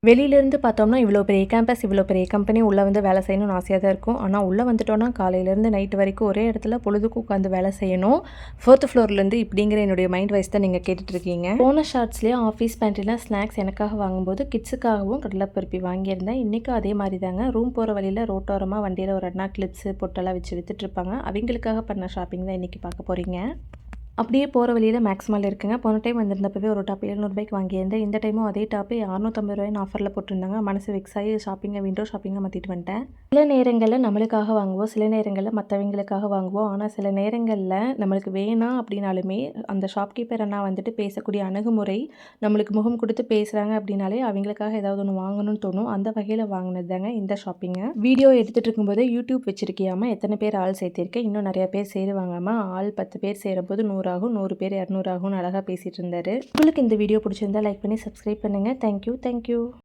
வெளியிலேருந்து பார்த்தோம்னா, இவ்வளோ பெரிய கேம்பஸ், இவ்வளோ பெரிய கம்பெனி உள்ள வந்து வேலை செய்யணும்னு ஆசையா தான் இருக்கும். ஆனா, உள்ள வந்துட்டோம்னா, காலையிலேருந்து நைட் வரைக்கும் ஒரே இடத்துல பொழுதுக்கும் உட்காந்து வேலை செய்யணும். 4த் ஃப்ளோர்லேருந்து இப்படிங்கிற என்னுடைய மைண்ட் வாய்ஸ் தான் நீங்க கேட்டுட்ருக்கீங்க. போன ஷார்ட்ஸ்லேயே ஆஃபீஸ் பேண்ட்ரிலாம் ஸ்நாக்ஸ் எனக்காக வாங்கும்போது, கிட்ஸுக்காகவும் கடலை பருப்பி வாங்கியிருந்தேன். இன்றைக்கும் அதே மாரி தாங்க. ரூம் போகிற வழியில ரோட்டோரமா வண்டியில ஒரு அண்ணா கிளிப்ஸு, பொட்டெல்லாம் வச்சு வித்துட்ருப்பாங்க. அவிங்களுக்காக பண்ண ஷாப்பிங் தான் இன்றைக்கி பார்க்க போறீங்க. அப்படியே போகிற வழியில மேக்ஸ் மால் இருக்குங்க. போன டைம் வந்திருந்தப்பவே ஒரு டாப் ரூ. 700 வாங்கியிருந்தேன். இந்த டைமும் அதே டாப் ரூ. 650 ஆஃபரில் போட்டிருந்தாங்க. மனசு வெக்ஸ் ஆகி ஷாப்பிங்கை விண்டோ ஷாப்பிங்காக மாற்றிட்டு வந்துட்டேன். சில நேரங்களில் நம்மளுக்காக வாங்குவோம், சில நேரங்களில் மற்றவங்களுக்காக வாங்குவோம். ஆனால் சில நேரங்களில் நம்மளுக்கு வேணாம் அப்படின்னாலுமே அந்த ஷாப்கீப்பர் அண்ணா வந்துட்டு பேசக்கூடிய அணுகுமுறை, நம்மளுக்கு முகம் கொடுத்து பேசுகிறாங்க அப்படின்னாலே அவங்களுக்காக ஏதாவது ஒன்று வாங்கணும்னு தோணும். அந்த வகையில் வாங்கினது தாங்க இந்த ஷாப்பிங்கை. வீடியோ எடுத்துகிட்டு இருக்கும்போது யூடியூப் வச்சிருக்கியாமா, எத்தனை பேர் ஆள் சேர்த்திருக்கேன், இன்னும் நிறைய பேர் சேருவாங்கம்மா, ஆள் 10 பேர் சேரும்போது 100 ஆகும், 100 பேர் 200 ஆகும்னு அழகாக பேசிகிட்டு இருந்தார். உங்களுக்கு இந்த வீடியோ பிடிச்சிருந்தா லைக் பண்ணி சப்ஸ்கிரைப் பண்ணுங்கள். தேங்க்யூ.